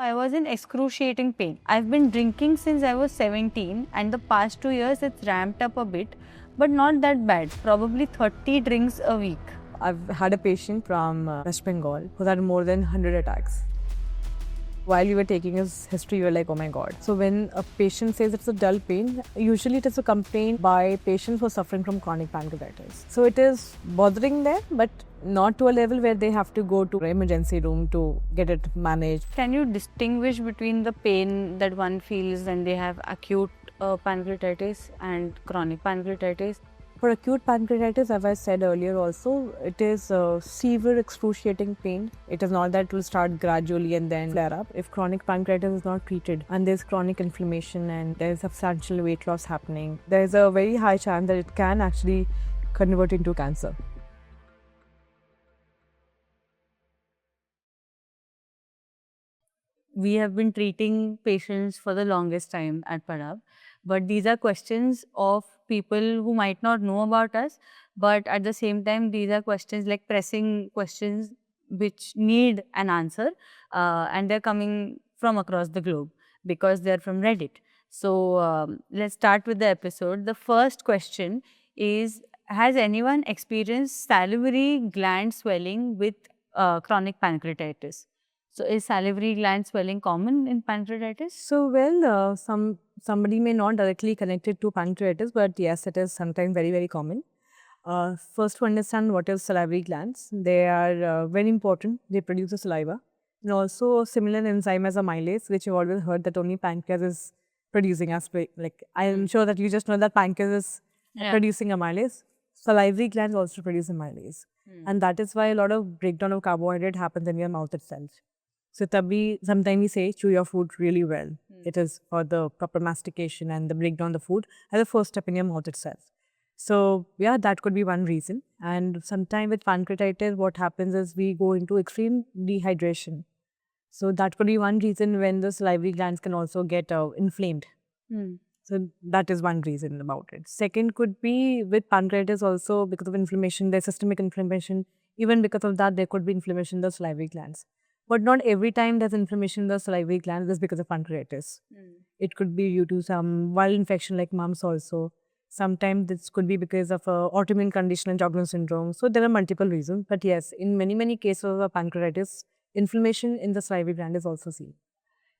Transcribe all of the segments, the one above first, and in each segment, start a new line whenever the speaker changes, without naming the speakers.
I was in excruciating pain. I've been drinking since I was 17 and the past 2 years it's ramped up a bit, but not that bad. Probably 30 drinks a week.
I've had a patient from West Bengal who had more than 100 attacks. While you were taking his history, you were like, oh my God. So when a patient says it's a dull pain, usually it is a complaint by patients who are suffering from chronic pancreatitis. So it is bothering them, but not to a level where they have to go to an emergency room to get it managed.
Can you distinguish between the pain that one feels when they have acute pancreatitis and chronic pancreatitis?
For acute pancreatitis, as I said earlier also, it is severe excruciating pain. It is not that it will start gradually and then flare up. If chronic pancreatitis is not treated and there's chronic inflammation and there's substantial weight loss happening, there's a very high chance that it can actually convert into cancer.
We have been treating patients for the longest time at Parab, but these are questions of people who might not know about us, but at the same time, these are questions like pressing questions which need an answer, and they're coming from across the globe because they're from Reddit. So let's start with the episode. The first question is, has anyone experienced salivary gland swelling with chronic pancreatitis? So is salivary gland swelling common in pancreatitis?
So well, somebody may not directly connect it to pancreatitis, but yes, it is sometimes very common. First, to understand what is salivary glands. They are very important. They produce the saliva. And also a similar enzyme as amylase, which you've always heard that only pancreas is producing. Like I am sure that you just know that pancreas is producing amylase. Salivary glands also produce amylase. And that is why a lot of breakdown of carbohydrate happens in your mouth itself. So sometimes we say chew your food really well. It is for the proper mastication and the breakdown of the food as a first step in your mouth itself. So yeah, that could be one reason. And sometimes with pancreatitis, what happens is we go into extreme dehydration. So that could be one reason when the salivary glands can also get inflamed. So that is one reason about it. Second could be with pancreatitis also because of inflammation, there's systemic inflammation. Even because of that, there could be inflammation in the salivary glands. But not every time there's inflammation in the salivary glands is because of pancreatitis. It could be due to some viral infection like mumps also. Sometimes this could be because of autoimmune condition and Sjogren's syndrome. So there are multiple reasons. But yes, in many cases of pancreatitis, inflammation in the salivary gland is also seen.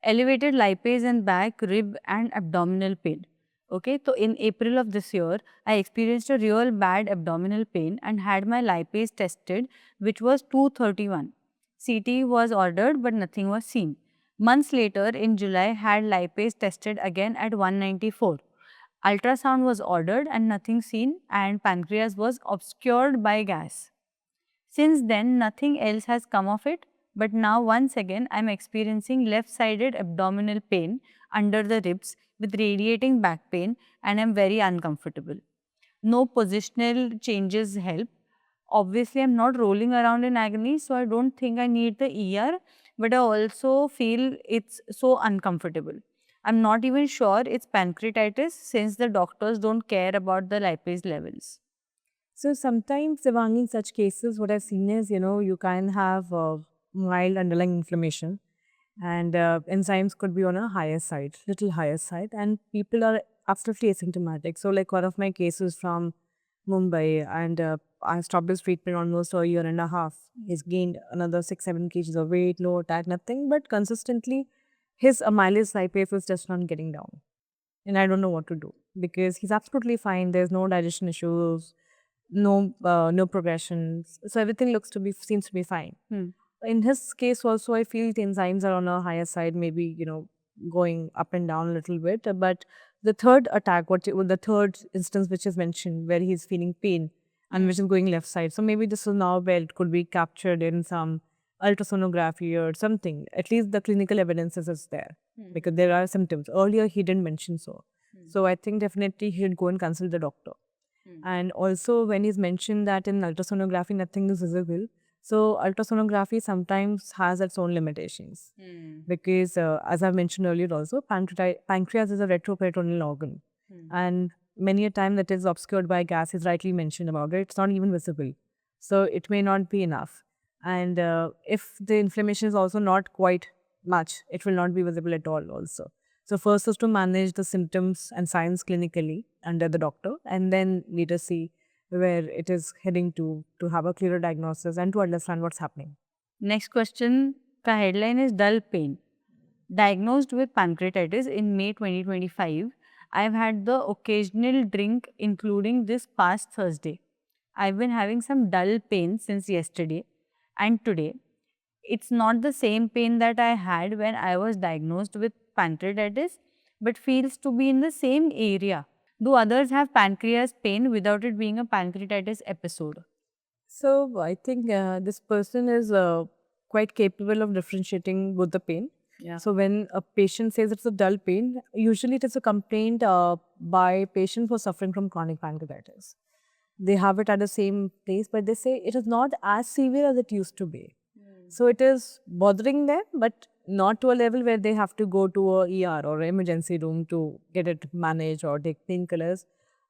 Elevated lipase in back, rib and abdominal pain. Okay, so in April of this year, I experienced a real bad abdominal pain and had my lipase tested, which was 231. CT was ordered, but nothing was seen. Months later, in July, had lipase tested again at 194. Ultrasound was ordered and nothing seen, and pancreas was obscured by gas. Since then, nothing else has come of it, but now once again, I am experiencing left-sided abdominal pain under the ribs with radiating back pain and I am very uncomfortable. No positional changes help. Obviously, I'm not rolling around in agony, so I don't think I need the ER, but I also feel it's so uncomfortable. I'm not even sure it's pancreatitis since the doctors don't care about the lipase levels.
So sometimes, Devangi, in such cases, what I've seen is, you can have mild underlying inflammation and enzymes could be on a higher side, little higher side, and people are absolutely asymptomatic. So like one of my cases from Mumbai, and I stopped his treatment almost a year and a half. He's gained another 6-7 kgs of weight, no attack, nothing, but consistently his amylase lipase is just not getting down. And I don't know what to do because he's absolutely fine. There's no digestion issues, no progression. So everything seems to be fine. In his case also, I feel the enzymes are on a higher side, maybe, going up and down a little bit. But the third attack, the third instance which is mentioned, where he's feeling pain and which is going left side. So maybe this is now where it could be captured in some ultrasonography or something. At least the clinical evidence is there because there are symptoms. Earlier, he didn't mention so. So I think definitely he'd go and consult the doctor. And also when he's mentioned that in ultrasonography, nothing is visible. So ultrasonography sometimes has its own limitations because as I've mentioned earlier also, pancreas is a retroperitoneal organ and many a time that is obscured by gas is rightly mentioned about it. It's not even visible. So it may not be enough. And if the inflammation is also not quite match. It will not be visible at all also. So first is to manage the symptoms and signs clinically under the doctor, and then later see where it is heading to have a clearer diagnosis and to understand what's happening.
Next question का headline is dull pain. Diagnosed with pancreatitis in May 2025, I've had the occasional drink, including this past Thursday. I've been having some dull pain since yesterday and today. It's not the same pain that I had when I was diagnosed with pancreatitis, but feels to be in the same area. Do others have pancreas pain without it being a pancreatitis episode?
So I think this person is quite capable of differentiating both the pain.
Yeah.
So when a patient says it's a dull pain, usually it is a complaint by patient who are suffering from chronic pancreatitis. They have it at the same place, but they say it is not as severe as it used to be. So it is bothering them, but not to a level where they have to go to a ER or emergency room to get it managed or take painkillers,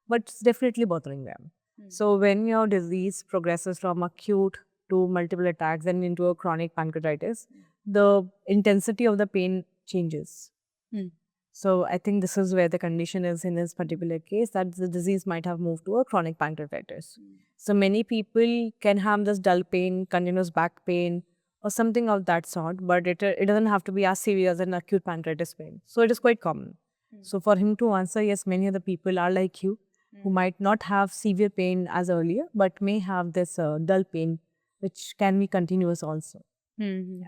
but it's definitely bothering them. So when your disease progresses from acute to multiple attacks and into a chronic pancreatitis, the intensity of the pain changes.
Hmm.
So I think this is where the condition is in this particular case, that the disease might have moved to a chronic pancreatitis. So many people can have this dull pain, continuous back pain, or something of that sort, but it doesn't have to be as severe as an acute pancreatitis pain. So it is quite common. So for him to answer, yes, many other people are like you, who might not have severe pain as earlier, but may have this dull pain, which can be continuous also.
Yeah.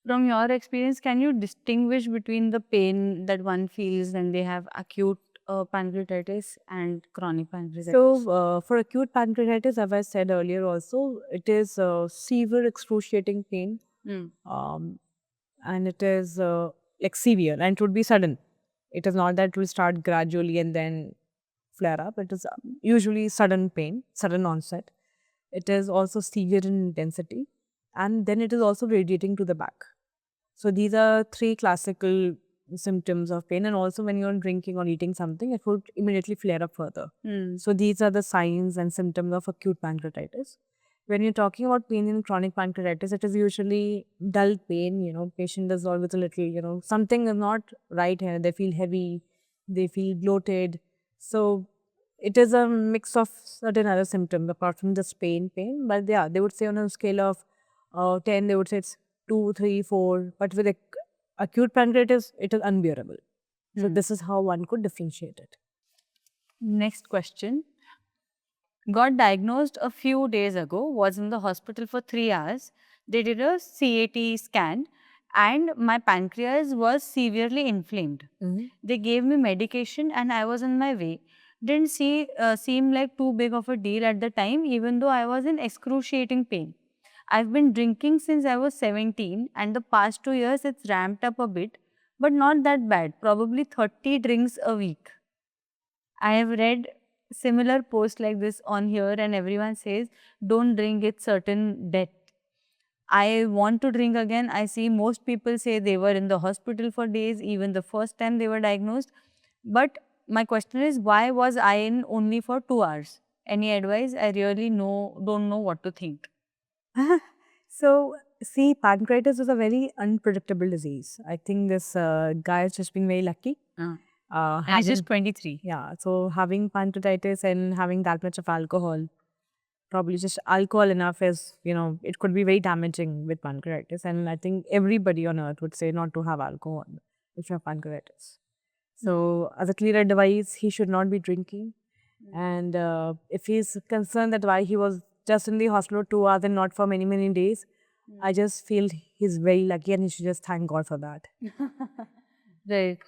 From your experience, can you distinguish between the pain that one feels when they have acute pancreatitis and chronic pancreatitis?
So for acute pancreatitis, as I said earlier also, it is severe excruciating pain, and it is like severe, and it would be sudden. It is not that it will start gradually and then flare up. It is usually sudden pain, sudden onset. It is also severe in intensity, and then it is also radiating to the back. So these are three classical symptoms of pain, and also when you're drinking or eating something, it would immediately flare up further. So these are the signs and symptoms of acute pancreatitis. When you're talking about pain in chronic pancreatitis, it is usually dull pain. Patient is always a little, something is not right here. They feel heavy, they feel bloated. So it is a mix of certain other symptoms apart from just pain. But yeah, they would say on a scale of 10, they would say it's 2, 3, 4. But with acute pancreatitis, it is unbearable. So this is how one could differentiate it.
Next question. Got diagnosed a few days ago, was in the hospital for 3 hours. They did a CAT scan and my pancreas was severely inflamed. They gave me medication and I was on my way. Didn't seem like too big of a deal at the time, even though I was in excruciating pain. I've been drinking since I was 17 and the past 2 years it's ramped up a bit, but not that bad, probably 30 drinks a week. I have read similar posts like this on here and everyone says don't drink it certain death. I want to drink again. I see most people say they were in the hospital for days, even the first time they were diagnosed. But my question is, why was I in only for 2 hours? Any advice? I really don't know what to think.
So, see, pancreatitis is a very unpredictable disease. I think this guy has just been very lucky.
He's just 23.
Yeah, so having pancreatitis and having that much of alcohol, probably just alcohol enough is, it could be very damaging with pancreatitis. And I think everybody on earth would say not to have alcohol if you have pancreatitis. So, as a clear advice, he should not be drinking. And if he's concerned that why he was just in the hospital 2 hours and not for many, many days, I just feel he's very lucky and he should just thank God for that.
Right.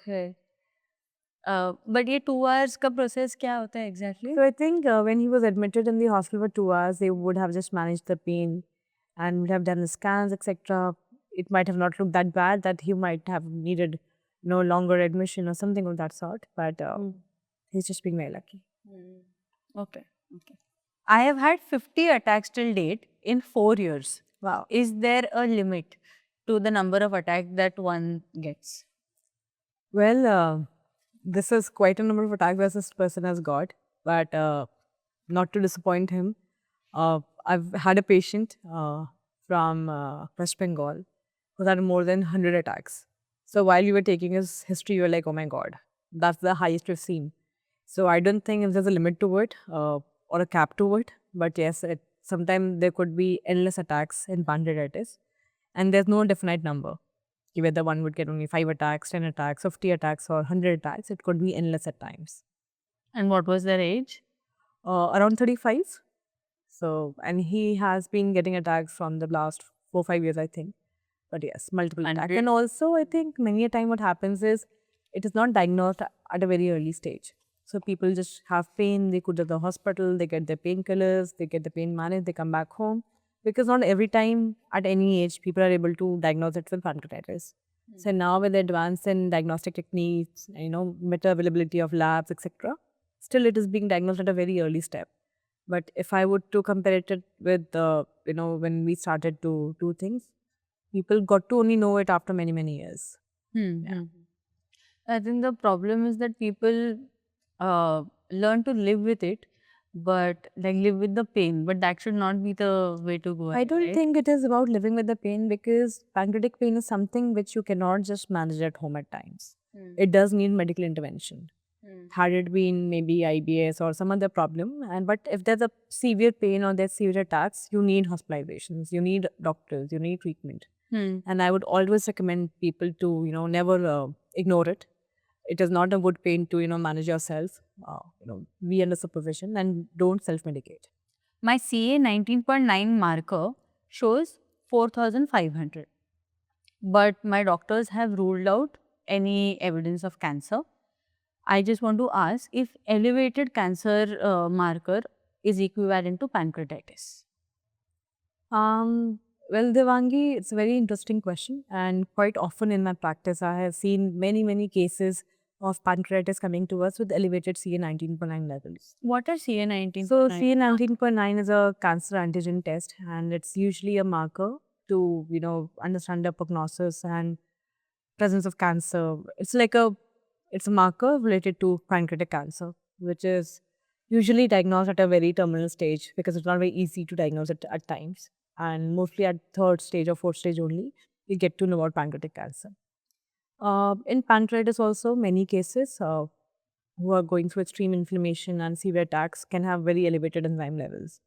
But ये 2 hours का process क्या होता है exactly?
So I think when he was admitted in the hospital for 2 hours, they would have just managed the pain and would have done the scans, etc. It might have not looked that bad, that he might have needed no longer admission or something of that sort. But he's just being very lucky.
Okay. I have had 50 attacks till date in 4 years.
Wow.
Is there a limit to the number of attacks that one gets?
Well, this is quite a number of attacks that this person has got. But not to disappoint him, I've had a patient from West Bengal who had more than 100 attacks. So while you were taking his history, you were like, oh my God, that's the highest we've seen. So I don't think if there's a limit to it or a cap to it. But yes, sometimes there could be endless attacks in pancreatitis. And there's no definite number. Whether one would get only 5 attacks, 10 attacks, 50 attacks, or 100 attacks, it could be endless at times.
And what was their age?
Around 35. So, and he has been getting attacks from the last 4-5 years, I think. But yes, multiple attacks.
100?
And also, I think many a time what happens is it is not diagnosed at a very early stage. So people just have pain, they go to the hospital, they get their painkillers, they get the pain managed, they come back home. Because not every time at any age people are able to diagnose it with pancreatitis. So now with the advance in diagnostic techniques, better availability of labs, etc., still it is being diagnosed at a very early step. But if I would to compare it with when we started to do things, people got to only know it after many, many years.
I think the problem is that people learn to live with it, but like live with the pain. But that should not be the way to go.
I don't think it is about living with the pain, because pancreatic pain is something which you cannot just manage at home at times. It does need medical intervention. Had it been maybe IBS or some other problem, but if there's a severe pain or there's severe attacks, you need hospitalizations, you need doctors, you need treatment. And I would always recommend people to never ignore it. It is not a good pain to manage yourself. Be under supervision and don't self-medicate.
My CA 19.9 marker shows 4,500. But my doctors have ruled out any evidence of cancer. I just want to ask if elevated cancer marker is equivalent to pancreatitis.
Well, Devangi, it's a very interesting question. And quite often in my practice, I have seen many, many cases of pancreatitis coming to us with elevated CA 19.9 levels.
What are CA 19.9?
So CA 19.9 is a cancer antigen test, and it's usually a marker to understand the prognosis and presence of cancer. It's a marker related to pancreatic cancer, which is usually diagnosed at a very terminal stage, because it's not very easy to diagnose it at times. And mostly at 3rd stage or 4th stage only, you get to know about pancreatic cancer. In pancreatitis also, many cases who are going through extreme inflammation and severe attacks can have very elevated enzyme levels.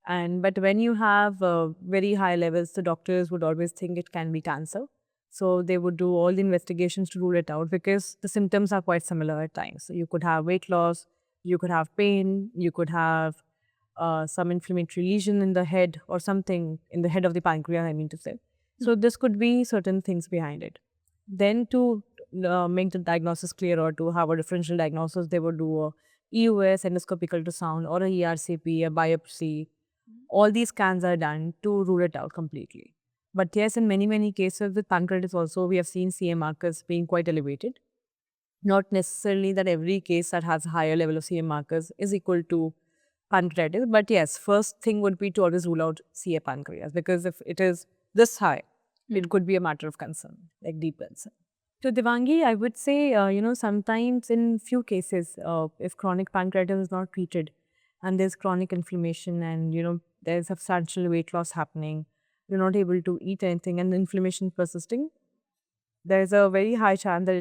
But when you have very high levels, the doctors would always think it can be cancer. So they would do all the investigations to rule it out, because the symptoms are quite similar at times. So you could have weight loss, you could have pain, you could have some inflammatory lesion in the head or something in the head of the pancreas, I mean to say. So this could be certain things behind it. Then to make the diagnosis clear or to have a differential diagnosis, they would do a EUS, endoscopic ultrasound, or a ERCP, a biopsy. All these scans are done to rule it out completely. But yes, in many, many cases with pancreatitis also, we have seen CA markers being quite elevated. Not necessarily that every case that has a higher level of CA markers is equal to pancreatitis. But yes, first thing would be to always rule out CA pancreas, because if it is this high, it could be a matter of concern, like deep concern. To Devangi, I would say, sometimes in few cases, if chronic pancreatitis is not treated and there's chronic inflammation and, there's substantial weight loss happening, you're not able to eat anything and the inflammation persisting, there's a very high chance that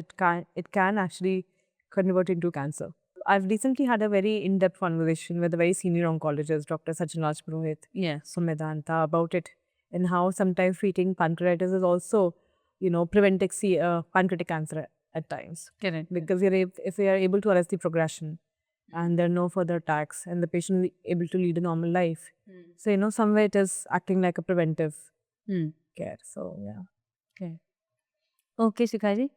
it can actually convert into cancer. I've recently had a very in-depth conversation with a very senior oncologist, Dr. Sachin Rajpurohit, Sumedanta, about it, and how sometimes treating pancreatitis is also, preventing pancreatic cancer at times.
Correct.
Because if we are able to arrest the progression and there are no further attacks and the patient is able to lead a normal life. So, somewhere it is acting like a preventive care. So, yeah.
Okay. Okay, Shikhaji.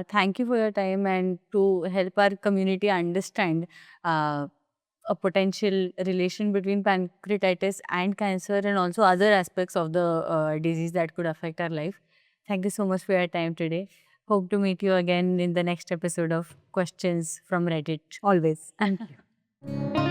Thank you for your time and to help our community understand a potential relation between pancreatitis and cancer and also other aspects of the disease that could affect our life. Thank you so much for your time today. Hope to meet you again in the next episode of Questions from Reddit.
Always.
Thank you.